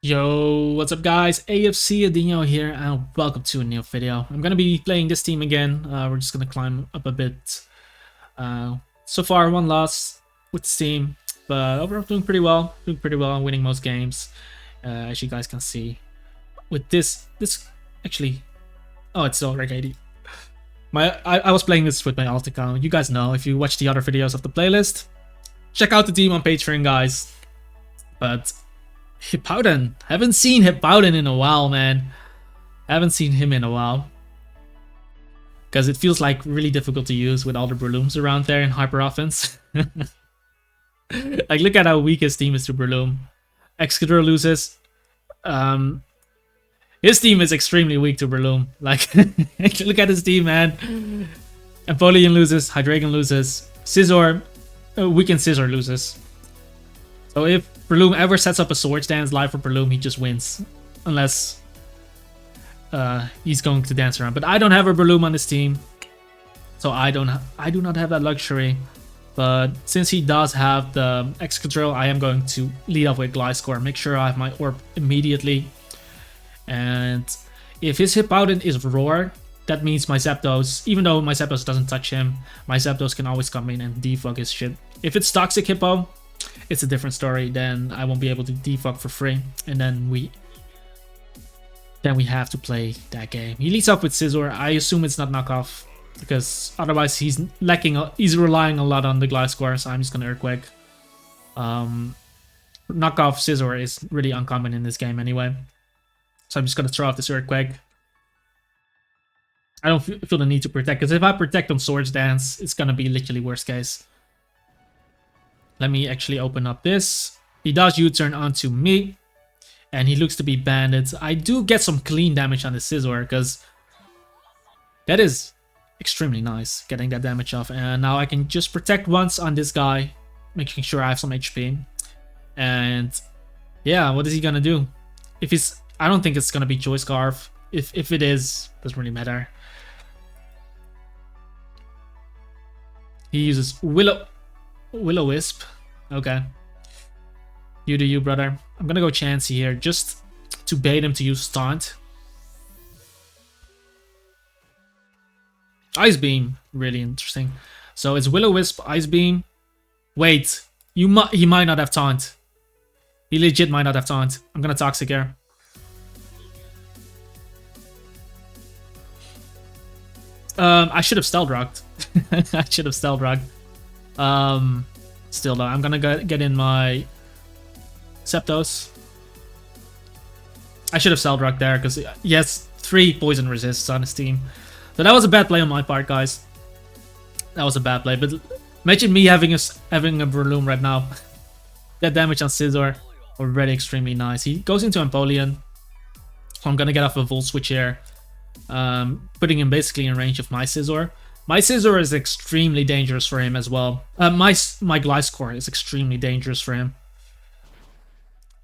Yo, what's up guys? AFC Adino here and welcome to a new video. I'm gonna be playing this team again. We're just gonna climb up a bit. So far, one loss with this team, but overall doing pretty well. Winning most games, as you guys can see. With this actually, oh, it's still rank 80. I was playing this with my alt account. You guys know if you watch the other videos of the playlist. Check out the team on Patreon, guys. But HIPPOWDON. Haven't seen HIPPOWDON in a while, man. Haven't seen him in a while. Because it feels like really difficult to use with all the Breloons around there in hyper offense. Like, look at how weak his team is to Breloom. Excadrill loses. His team is extremely weak to Breloom. Like, look at his team, man. Empoleon loses. Hydreigon loses. Scizor, weakened Scizor loses. So if Breloom ever sets up a Swords Dance live for Breloom, he just wins. Unless he's going to dance around. But I don't have a Breloom on this team. So I do not have that luxury. But since he does have the Excadrill, I am going to lead off with Gliscor. Make sure I have my Orb immediately. And if his HIPPOWDON is Roar, that means my Zapdos, even though my Zapdos doesn't touch him, my Zapdos can always come in and defog his shit. If it's Toxic Hippo, it's a different story. Then I won't be able to defog for free, and then we have to play that game. He leads off with Scizor. I assume it's not knockoff because otherwise he's relying a lot on the Gliscor, so I'm just gonna Earthquake. Knockoff Scizor is really uncommon in this game anyway, so I'm just gonna throw off this Earthquake. I don't feel the need to protect, because if I protect on Swords Dance, it's gonna be literally worst case. Let me actually open up this. He does U-turn onto me, and he looks to be banded. I do get some clean damage on the Scizor, because that is extremely nice, getting that damage off. And now I can just protect once on this guy, making sure I have some HP. And yeah, what is he gonna do? If he's, I don't think it's gonna be Choice Scarf. If it is, doesn't really matter. He uses Will-O-Wisp. Okay. You do you, brother. I'm gonna go Chansey here just to bait him to use Taunt. Ice Beam, really interesting. So it's Will-O-Wisp, Ice Beam. Wait, he might not have Taunt. He legit might not have Taunt. I'm gonna Toxic here. I should have Stealth Rocked. I should have Stealth Rocked. Still though, I'm gonna get in my Zapdos. I should have Stealth Rocked there because he has 3 poison resists on his team. So that was a bad play on my part, guys. That was a bad play. But imagine me having a Breloom right now. That damage on Scizor already extremely nice. He goes into Empoleon. So I'm gonna get off a Volt Switch here. Putting him basically in range of my Scizor. My Scizor is extremely dangerous for him as well. My Gliscor is extremely dangerous for him.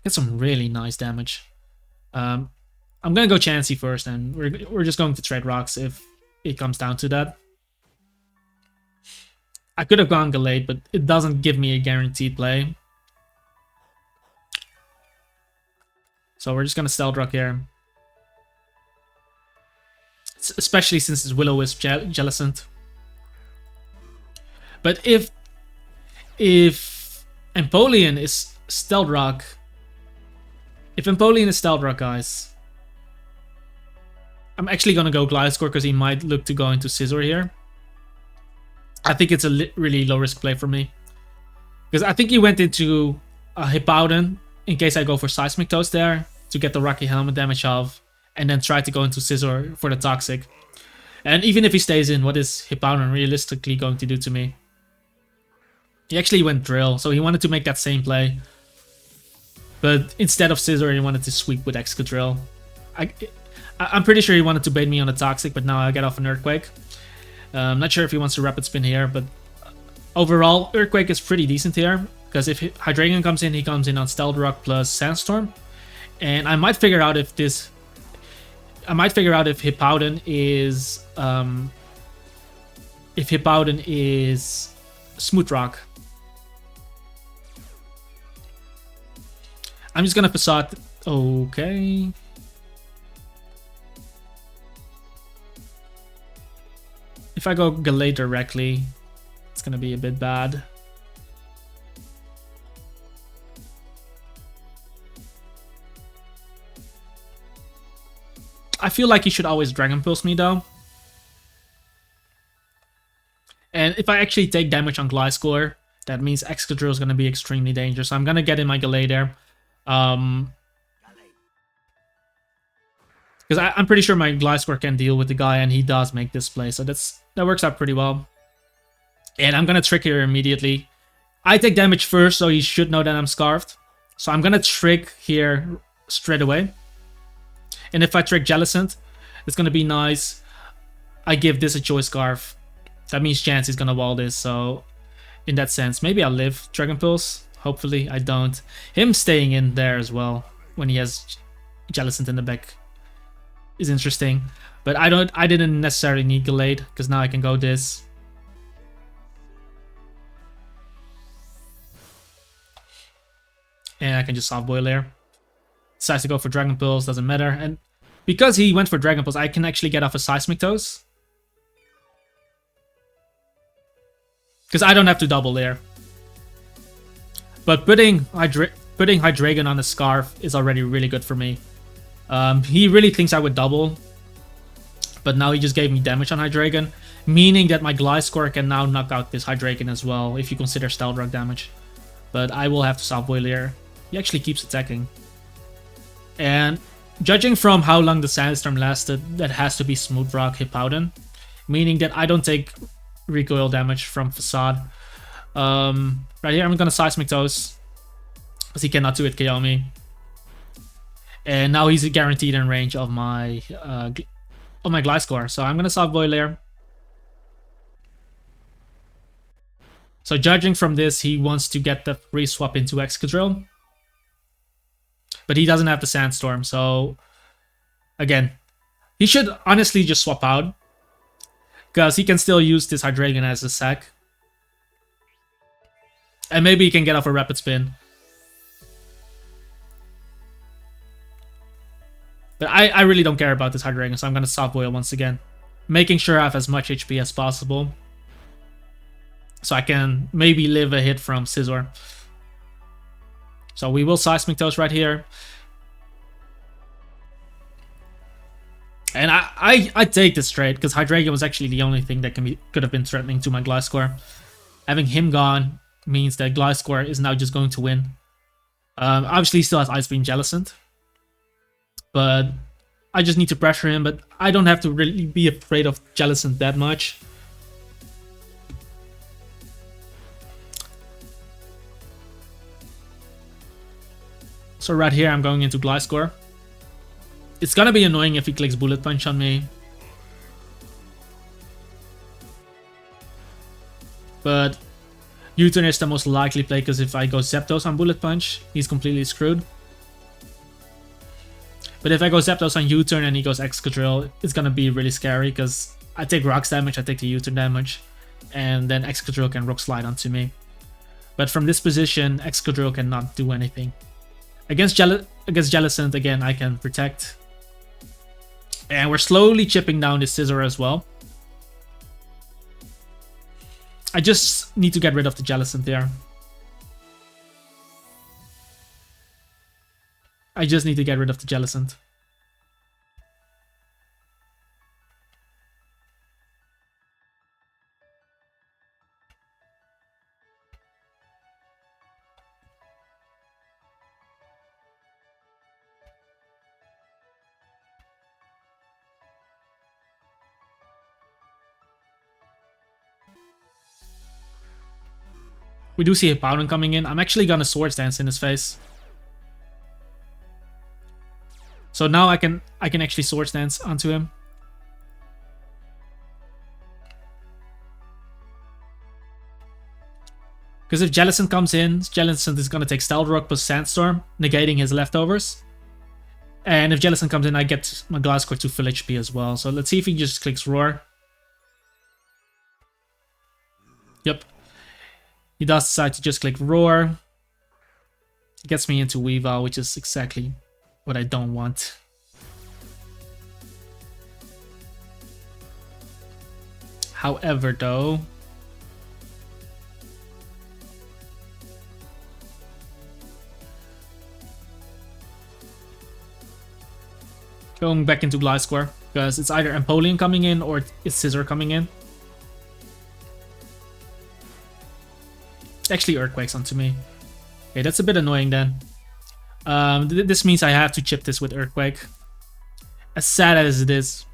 Get some really nice damage. I'm gonna go Chansey first, and we're just going to trade rocks if it comes down to that. I could have gone Gallade, but it doesn't give me a guaranteed play. So we're just gonna Stealth Rock here. Especially since it's Will-O-Wisp Jellicent. But if Empoleon is Stealth Rock, guys, I'm actually gonna go Gliscor because he might look to go into Scizor here. I think it's a really low risk play for me, because I think he went into a HIPPOWDON in case I go for Seismic Toast there to get the Rocky Helmet damage off, and then try to go into Scizor for the Toxic. And even if he stays in, what is HIPPOWDON realistically going to do to me? He actually went Drill, so he wanted to make that same play. But instead of Scizor, he wanted to sweep with Excadrill. I'm pretty sure he wanted to bait me on a Toxic, but now I get off an Earthquake. I'm not sure if he wants to Rapid Spin here, but overall, Earthquake is pretty decent here. Because if Hydreigon comes in, he comes in on Stealth Rock plus Sandstorm. And I might figure out if HIPPOWDON is Smooth Rock. I'm just gonna Facade Okay. If I go Gallade directly, it's gonna be a bit bad. I feel like he should always Dragon Pulse me though. And if I actually take damage on Gliscor, that means Excadrill is gonna be extremely dangerous. So I'm gonna get in my Gallade there. Because I'm pretty sure my Gliscor can deal with the guy, and he does make this play, so that works out pretty well. And I'm gonna trick here immediately. I take damage first, so he should know that I'm Scarfed. So I'm gonna trick here straight away. And if I trick Jellicent, it's gonna be nice. I give this a Choice Scarf. That means Chance is gonna wall this, so in that sense, maybe I'll live Dragon Pulse. Hopefully I don't. Him staying in there as well when he has Jellicent in the back is interesting. But I didn't necessarily need Gallade, because now I can go this. And I can just soft boil there. Decides to go for Dragon Pulse, doesn't matter. And because he went for Dragon Pulse, I can actually get off a Seismic Toes. Because I don't have to double there. But putting Hydreigon on the Scarf is already really good for me. He really thinks I would double. But now he just gave me damage on Hydreigon. Meaning that my Gliscor can now knock out this Hydreigon as well, if you consider Stealth Rock damage. But I will have to soft boil here. He actually keeps attacking. And judging from how long the Sandstorm lasted, that has to be Smooth Rock Hippowdon. Meaning that I don't take recoil damage from Facade. Right here I'm gonna Seismic Toes, because he cannot 2-hit KO me. And now he's guaranteed in range of my Gliscor. So I'm gonna soft boil here. So judging from this, he wants to get the free swap into Excadrill. But he doesn't have the Sandstorm, so again, he should honestly just swap out, because he can still use this Hydreigon as a sack. And maybe he can get off a Rapid Spin. But I really don't care about this Hydreigon, so I'm going to soft boil once again. Making sure I have as much HP as possible, so I can maybe live a hit from Scizor. So we will Seismic Toes right here. And I take this trade, because Hydreigon was actually the only thing that could have been threatening to my Gliscor. Having him gone means that Gliscor is now just going to win. Obviously he still has Ice Beam Jellicent, but I just need to pressure him. But I don't have to really be afraid of Jellicent that much. So right here I'm going into Gliscor. It's gonna be annoying if he clicks Bullet Punch on me. But U-turn is the most likely play, because if I go Zapdos on Bullet Punch, he's completely screwed. But if I go Zapdos on U-turn and he goes Excadrill, it's gonna be really scary, because I take Rocks damage, I take the U-turn damage, and then Excadrill can Rock Slide onto me. But from this position, Excadrill cannot do anything. Against Jellicent, again, I can protect. And we're slowly chipping down this Scizor as well. I just need to get rid of the Jellicent there. I just need to get rid of the Jellicent. We do see Hippowdon coming in. I'm actually gonna Swords Dance in his face. So now I can actually Swords Dance onto him. Because if Jellicent comes in, Jellicent is gonna take Stealth Rock plus Sandstorm, negating his leftovers. And if Jellicent comes in, I get my Gliscor to full HP as well. So let's see if he just clicks Roar. Yep. He does decide to just click Roar. Gets me into Weavile, which is exactly what I don't want. However, though, going back into Gliscor, because it's either Empoleon coming in or it's Scizor coming in. Actually, Earthquake's onto me. Okay, that's a bit annoying then. This means I have to chip this with Earthquake. As sad as it is.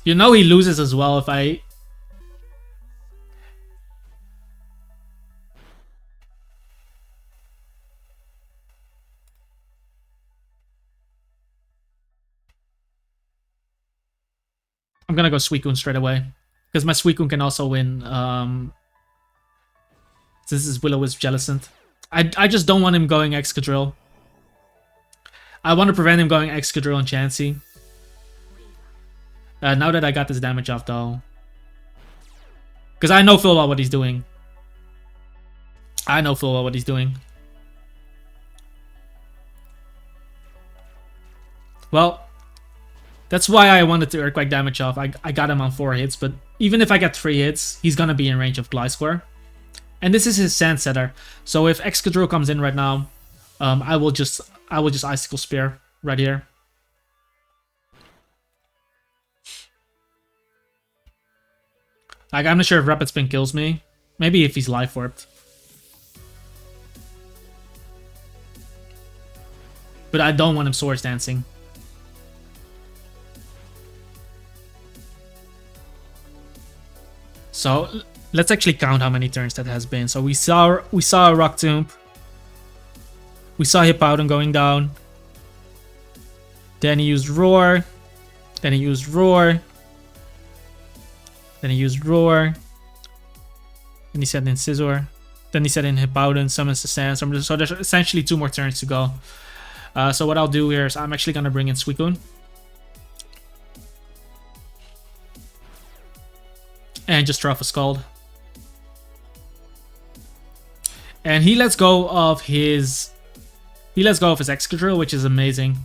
You know he loses as well if I... I'm gonna go Suicune straight away. Because my Suicune can also win. This is Will-O-Wisp Jellicent. I just don't want him going Excadrill. I want to prevent him going Excadrill and Chansey. Now that I got this damage off though. Because I know full well what he's doing. I know full well what he's doing. Well, that's why I wanted to Earthquake damage off. I got him on 4 hits, but even if I get 3 hits, he's gonna be in range of Gliscor. And this is his Sand Setter. So if Excadrill comes in right now, I will just Icicle Spear right here. Like, I'm not sure if Rapid Spin kills me. Maybe if he's Life Orbed. But I don't want him Swords Dancing. So let's actually count how many turns that has been. So we saw a Rock Tomb. We saw Hippowdon going down. Then he used Roar. Then he used Roar. Then he used Roar. Then he set in Scizor. Then he set in Hippowdon, summons the Sandstorm. So there's essentially 2 more turns to go. So what I'll do here is I'm actually going to bring in Suicune. And just draw off a Scald. And he lets go of his... He lets go of his Excadrill, which is amazing.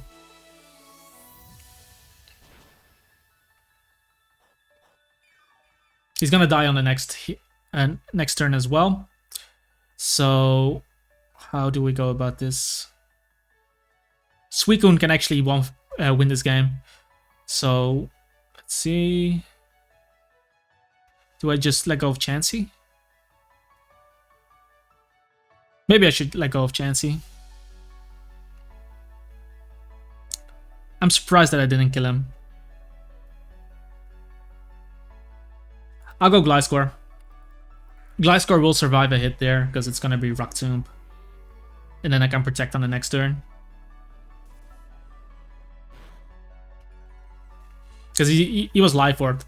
He's gonna die on the next turn as well. So how do we go about this? Suicune can actually win this game. So let's see. Do I just let go of Chansey? Maybe I should let go of Chansey. I'm surprised that I didn't kill him. I'll go Gliscor. Gliscor will survive a hit there because it's going to be Rock Tomb. And then I can protect on the next turn. Because he was Life Orbed.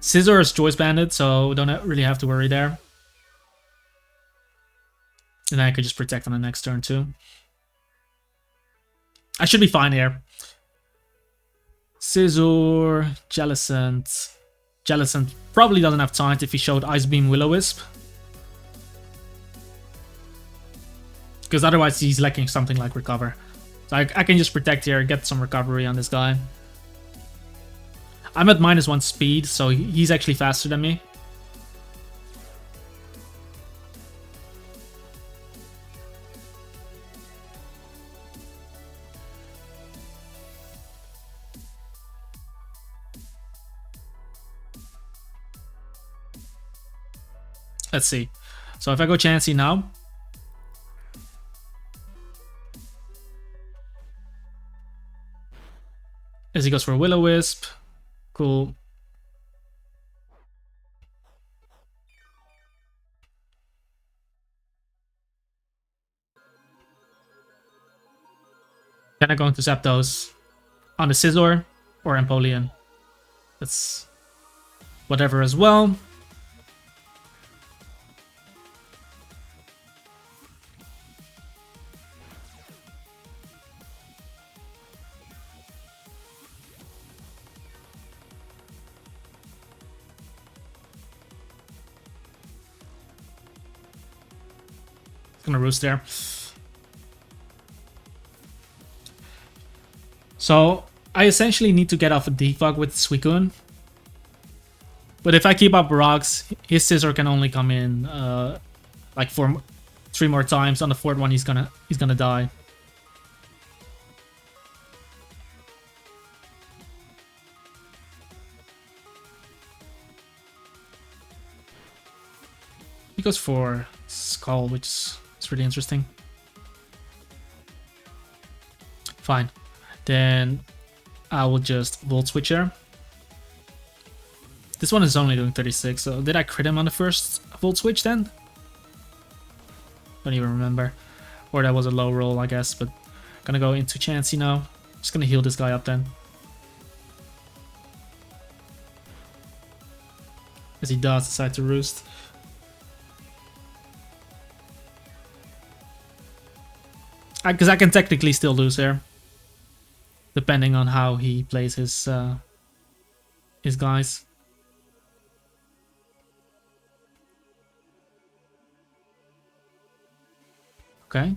Scizor is Choice Banded, so don't really have to worry there. And then I could just protect on the next turn too. I should be fine here. Scizor, Jellicent. Jellicent probably doesn't have Taunt if he showed Ice Beam Will-O-Wisp. Because otherwise he's lacking something like Recover. So I can just protect here, get some recovery on this guy. I'm at -1 speed, so he's actually faster than me. Let's see. So if I go Chansey now. As he goes for Will-O-Wisp. Cool. Then I'm going to Zapdos on the Scizor or Empoleon. That's whatever as well. Gonna roost there. So I essentially need to get off a defog with Suicune. But if I keep up rocks, his scissor can only come in like 3 more times. On the 4th one, he's gonna die. He goes for Skull, which is really interesting. Fine. Then I will just Volt Switch here. This one is only doing 36, so did I crit him on the first Volt Switch then? Don't even remember. Or that was a low roll, I guess, but gonna go into Chansey now. Just gonna heal this guy up then. As he does decide to roost. Because I can technically still lose here. Depending on how he plays his guys. Okay.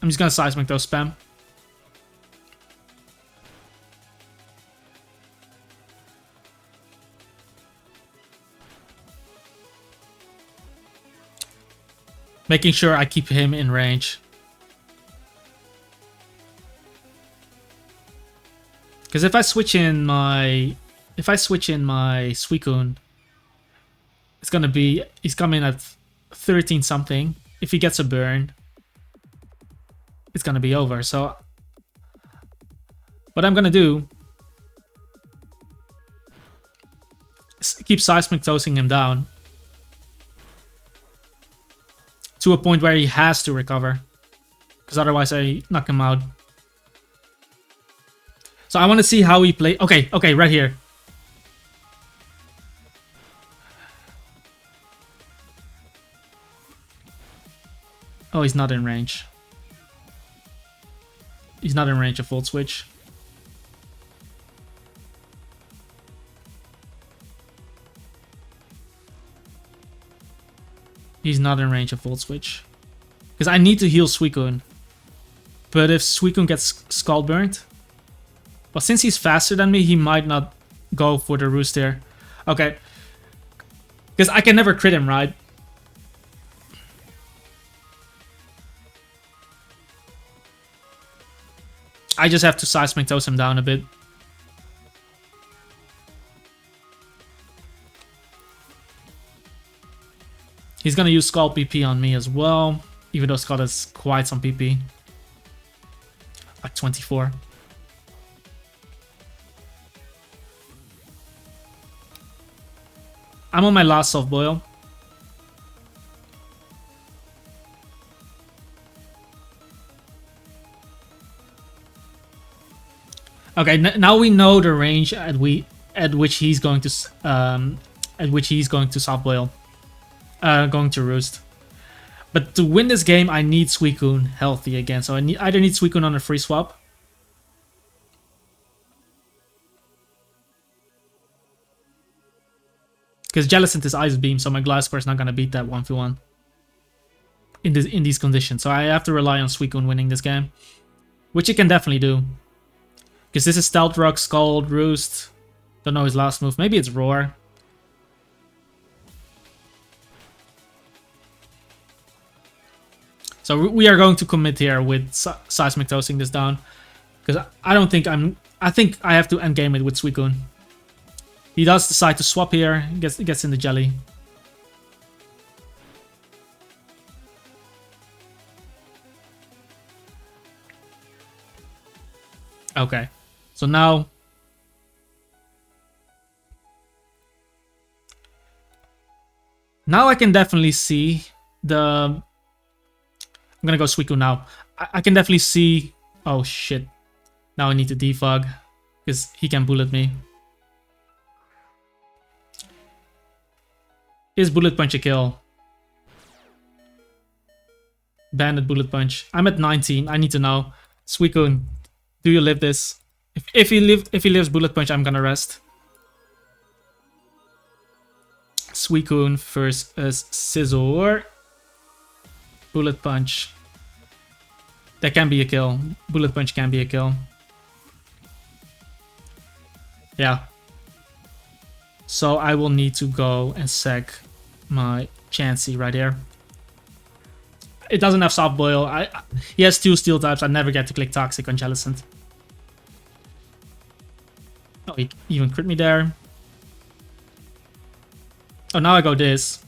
I'm just gonna seismic those spam. Making sure I keep him in range. Because if I switch in my Suicune, it's gonna be, he's coming at 13 something. If he gets a burn, it's gonna be over. So what I'm gonna do is keep seismic toasting him down to a point where he has to recover, because otherwise I knock him out. So I want to see how he plays. Okay, right here. Oh, he's not in range. He's not in range of Volt Switch. He's not in range of Volt Switch. Because I need to heal Suicune. But if Suicune gets Skull Burned... Well, since he's faster than me, he might not go for the roost here. Okay. Because I can never crit him, right? I just have to seismic toast him down a bit. He's gonna use Skull PP on me as well, even though Skull has quite some PP. Like 24. I'm on my last soft boil. Okay, now we know the range at which he's going to soft boil, going to roost. But to win this game, I need Suicune healthy again. So I either need Suicune on a free swap. Because Jellicent is Ice Beam, so my Gliscor is not going to beat that 1v1 in these conditions. So I have to rely on Suicune winning this game, which he can definitely do. Because this is Stealth Rock, Scald, Roost. Don't know his last move. Maybe it's Roar. So we are going to commit here with Seismic Toasting this down. Because I don't think I think I have to endgame it with Suicune. He does decide to swap here, gets in the jelly. Okay, so now... Now I can definitely see the... I'm gonna go Suicune now. I can definitely see... Oh shit. Now I need to defog, because he can bullet me. Is Bullet Punch a kill? Bandit Bullet Punch. I'm at 19. I need to know. Suicune, do you live this? If he lives Bullet Punch, I'm gonna rest. Suicune versus Scizor. Bullet Punch. That can be a kill. Bullet Punch can be a kill. Yeah. So I will need to go and sec my Chansey right here. It doesn't have Soft Boil. He has 2 Steel types. I never get to click Toxic on Jellicent. Oh, he even crit me there. Oh, now I go this.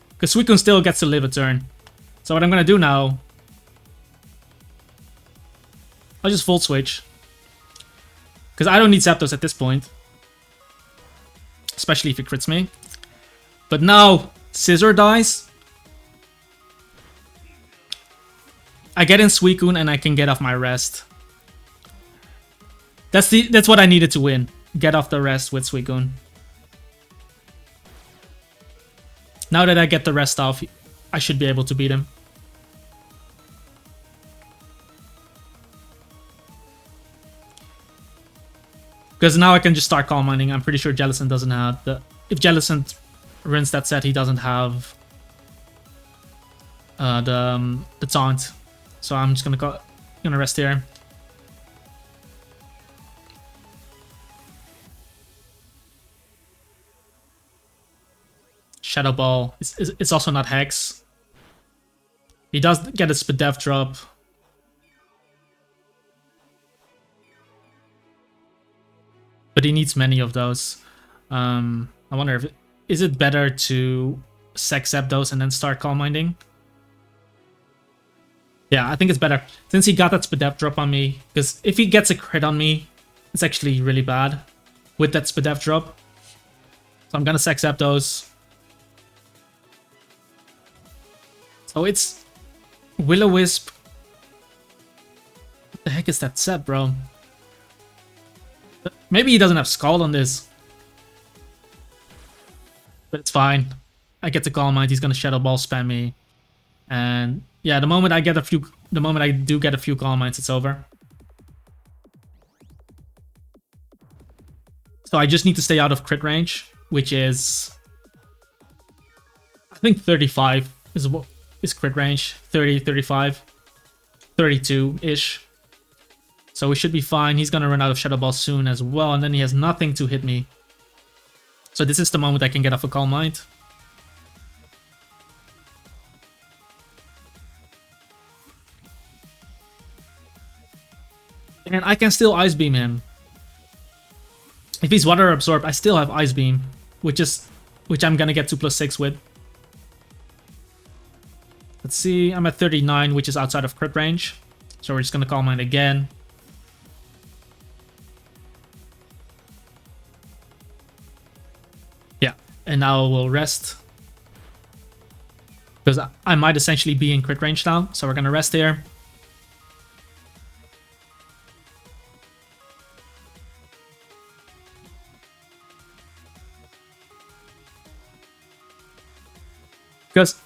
Because Suicune still gets to live a turn. So what I'm gonna do now... I'll just Volt Switch. Because I don't need Zapdos at this point. Especially if it crits me. But now, Scizor dies. I get in Suicune and I can get off my rest. That's what I needed to win. Get off the rest with Suicune. Now that I get the rest off, I should be able to beat him. Because now I can just start Calm Minding. I'm pretty sure Jellicent doesn't have the... If Jellicent wins that set, he doesn't have the taunt. So I'm just gonna rest here. Shadow Ball. It's also not Hex. He does get a Spadef drop. But he needs many of those. I wonder if... Is it better to sec Zapdos and then start Calm Minding? Yeah, I think it's better. Since he got that Spadef drop on me. Because if he gets a crit on me, it's actually really bad. With that Spadef drop. So I'm gonna sec Zapdos. So it's... Will-O-Wisp. What the heck is that set, bro? Maybe he doesn't have Scald on this. But it's fine. I get to Calm Mind, he's gonna Shadow Ball spam me. And yeah, the moment I do get a few Calm Minds, it's over. So I just need to stay out of crit range, which is... I think 35 is crit range. 30, 35, 32-ish. So we should be fine. He's gonna run out of Shadow Ball soon as well, and then he has nothing to hit me. So this is the moment I can get off a Calm Mind. And I can still Ice Beam him. If he's Water Absorbed, I still have Ice Beam, which I'm gonna get 2+6 with. Let's see, I'm at 39, which is outside of crit range. So we're just gonna Calm Mind again. And now we'll rest. Because I might essentially be in crit range now. So we're gonna rest here. Because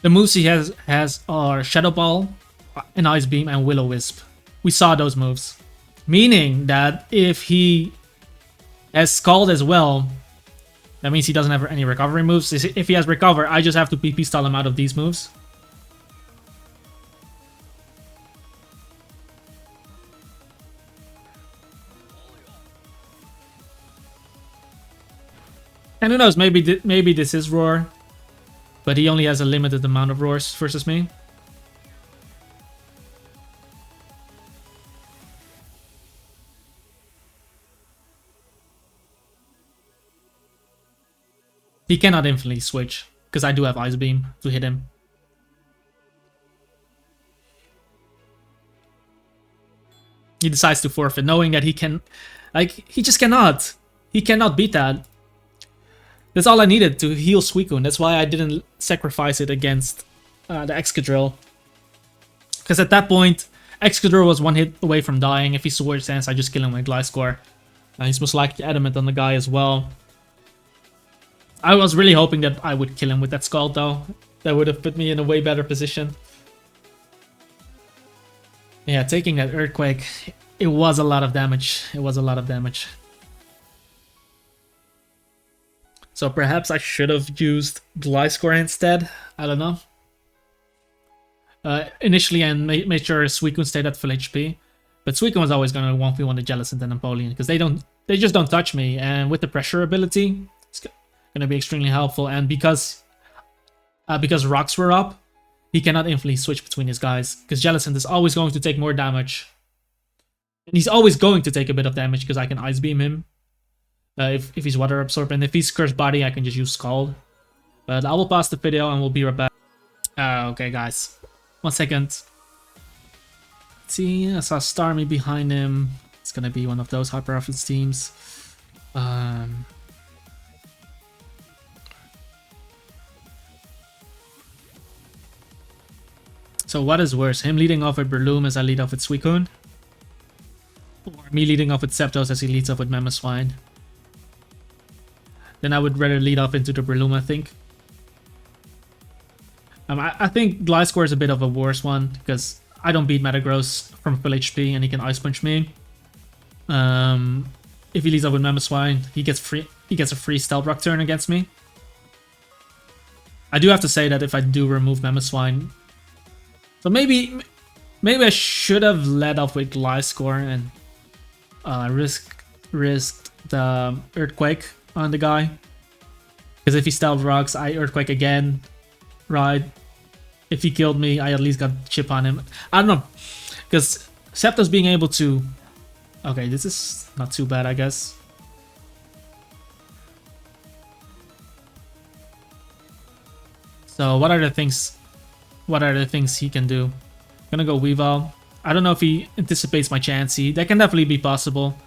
the moves he has are Shadow Ball, and Ice Beam, and Will-O-Wisp. We saw those moves. Meaning that if he has Scald as well, that means he doesn't have any recovery moves. If he has recover, I just have to PP stall him out of these moves. And who knows, maybe this is Roar, but he only has a limited amount of Roars versus me. He cannot infinitely switch, because I do have Ice Beam to hit him. He decides to forfeit, knowing that he can... Like, he just cannot. He cannot beat that. That's all I needed to heal Suicune. That's why I didn't sacrifice it against the Excadrill. Because at that point, Excadrill was one hit away from dying. If he Sword Stance, I just kill him with Gliscor. He's most likely adamant on the guy as well. I was really hoping that I would kill him with that Scald though. That would have put me in a way better position. Yeah, taking that Earthquake, it was a lot of damage. It was a lot of damage. So perhaps I should have used Gliscor instead. I don't know. Initially, and made sure Suicune stayed at full HP. But Suicune was always going to 1v1 the Jellicent and Napoleon because they just don't touch me. And with the pressure ability, it's going to be extremely helpful. And because rocks were up, he cannot infinitely switch between his guys because Jellicent is always going to take more damage. And he's always going to take a bit of damage because I can Ice Beam him. If he's Water Absorb, and if he's Cursed Body, I can just use Scald. But I will pause the video and we'll be right back. Okay, guys. 1 second. Let's see, I saw Starmie behind him. It's gonna be one of those Hyper Offense teams. So what is worse, him leading off with Breloom as I lead off with Suicune? Or me leading off with Zapdos as he leads off with Mamoswine? Then I would rather lead off into the Breloom, I think. I think Gliscor is a bit of a worse one because I don't beat Metagross from full HP and he can Ice Punch me. If he leads up with Mamoswine, he gets a free Stealth Rock turn against me. I do have to say that if I do remove Mamoswine, so maybe I should have led off with Gliscor and risked the Earthquake on the guy. Because if he Stealth Rocks, I Earthquake again. Right. If he killed me, I at least got chip on him. I don't know. Because Zapdos being able to... Okay, this is not too bad, I guess. So what are the things he can do? I'm gonna go Weavile. I don't know if he anticipates my Chansey. That can definitely be possible.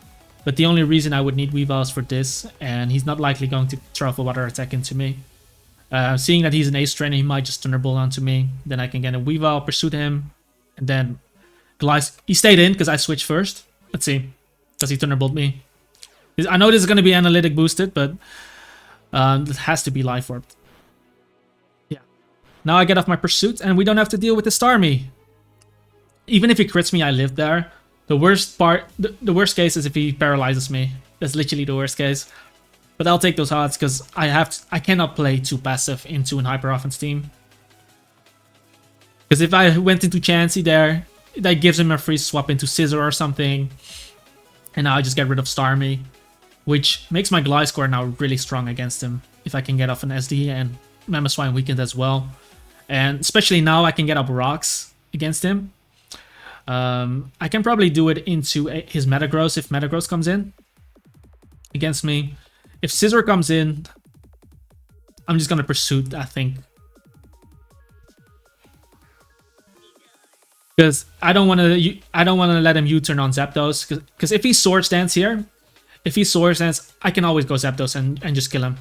But the only reason I would need Weavile is for this. And he's not likely going to throw a Water Attack into me. Seeing that he's an Ace Trainer, he might just Thunderbolt onto me. Then I can get a Weavile, pursue him. And then he stayed in because I switched first. Let's see. Does he Thunderbolt me? I know this is going to be analytic boosted, but it has to be Life Orb. Yeah. Now I get off my pursuit and we don't have to deal with the Starmie. Even if he crits me, I live there. The worst worst case is if he paralyzes me. That's literally the worst case. But I'll take those odds because I cannot play too passive into an Hyper Offense team. Because if I went into Chansey there, that gives him a free swap into Scizor or something. And now I just get rid of Starmie. Which makes my Gliscor now really strong against him. If I can get off an SD and Mamoswine weakened as well. And especially now I can get up rocks against him. I can probably do it into his Metagross if Metagross comes in against me. If Scizor comes in, I'm just gonna pursue, I think. Because I don't wanna let him U-turn on Zapdos. Because if he Sword Stance here, I can always go Zapdos and just kill him.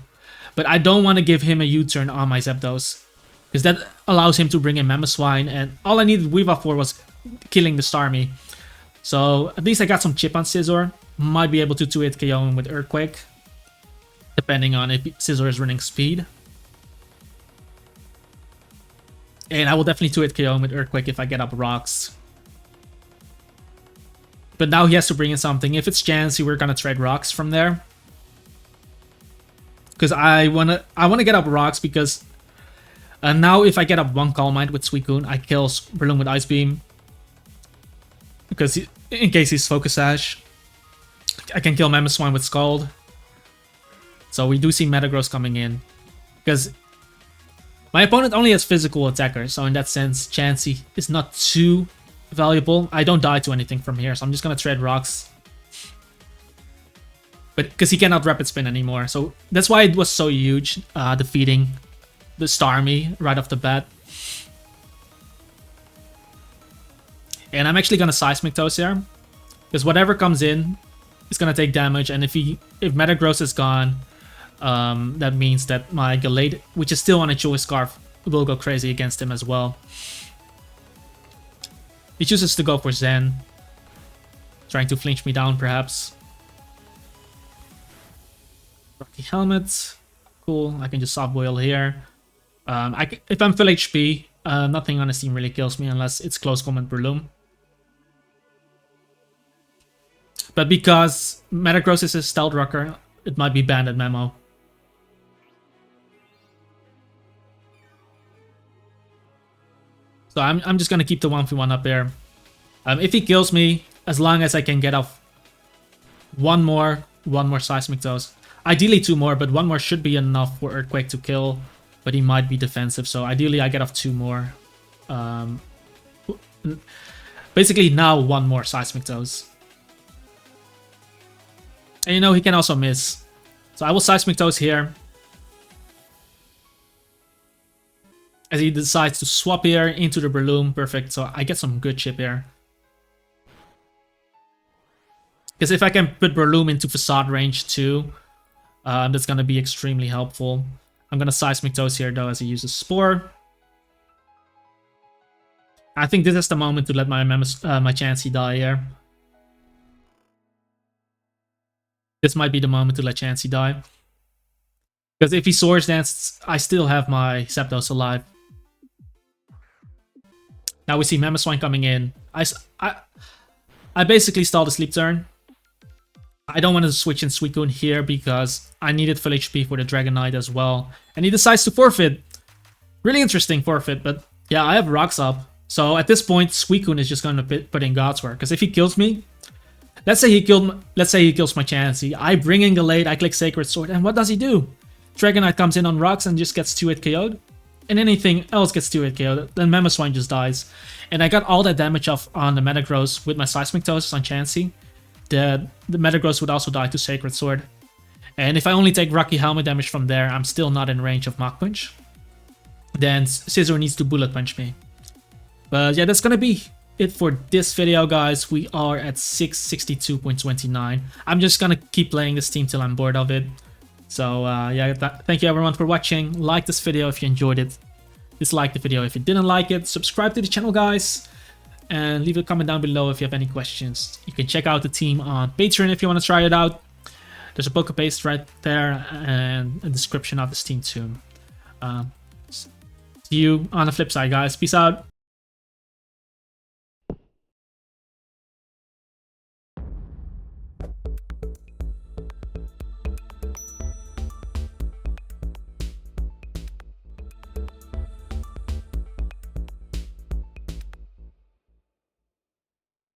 But I don't want to give him a U-turn on my Zapdos. Because that allows him to bring in Mamoswine, and all I needed Weavile for was killing the Starmie. So at least I got some chip on Scizor. Might be able to 2-hit KO him with Earthquake. Depending on if Scizor is running speed. And I will definitely 2-hit KO him with Earthquake if I get up rocks. But now he has to bring in something. If it's Chansey, we're gonna trade rocks from there. Because I wanna get up rocks because now if I get up one Calm Mind with Suicune, I kill Breloom with Ice Beam. Because in case he's Focus Sash, I can kill Mamoswine with Scald. So we do see Metagross coming in. Because my opponent only has physical attackers, so in that sense, Chansey is not too valuable. I don't die to anything from here, so I'm just gonna trade rocks. But because he cannot Rapid Spin anymore, so that's why it was so huge, defeating the Starmie right off the bat. And I'm actually gonna Seismic Toast here, because whatever comes in is gonna take damage, and if Metagross is gone, that means that my Gallade, which is still on a Choice Scarf, will go crazy against him as well. He chooses to go for Zen, trying to flinch me down perhaps. Rocky Helmet, cool. I can just Soft Boil here. If I'm full HP, nothing on this team really kills me unless it's close combat Breloom. But because Metagross is a stealth rocker, it might be banned at Memo. So I'm just gonna keep the 1v1 up there. If he kills me, as long as I can get off one more Seismic Toes. Ideally 2 more, but 1 more should be enough for Earthquake to kill. But he might be defensive, so ideally I get off 2 more. Basically now 1 more Seismic Toes. And you know, he can also miss. So I will Seismic Toes here. As he decides to swap here into the Breloom. Perfect, so I get some good chip here. Because if I can put Breloom into Facade range too, that's going to be extremely helpful. I'm going to Seismic Toes here though as he uses Spore. I think this is the moment to let my Chansey die here. This might be the moment to let Chansey die. Because if he Swords Dance, I still have my Zapdos alive. Now we see Mamoswine coming in. I basically stalled a sleep turn. I don't want to switch in Suicune here because I needed full HP for the Dragonite as well. And he decides to forfeit. Really interesting forfeit, but yeah, I have Rocks up. So at this point, Suicune is just going to put in Godswear. Because if he kills me, let's say he kills my Chansey. I bring in Gallade, I click Sacred Sword, and what does he do? Dragonite comes in on Rocks and just gets 2-hit KO'd. And anything else gets 2-hit KO'd, then Mamoswine just dies. And I got all that damage off on the Metagross with my Seismic Toes on Chansey. The Metagross would also die to Sacred Sword. And if I only take Rocky Helmet damage from there, I'm still not in range of Mach Punch. Then Scizor needs to Bullet Punch me. But yeah, that's gonna be it for this video, guys. We are at 662.29. I'm just gonna keep playing this team till I'm bored of it. So yeah, thank you everyone for watching. Like this video if you enjoyed it. Dislike the video if you didn't like it. Subscribe to the channel, guys. And leave a comment down below if you have any questions. You can check out the team on Patreon if you want to try it out. There's a PokePaste right there and a description of this team too. See you on the flip side, guys. Peace out.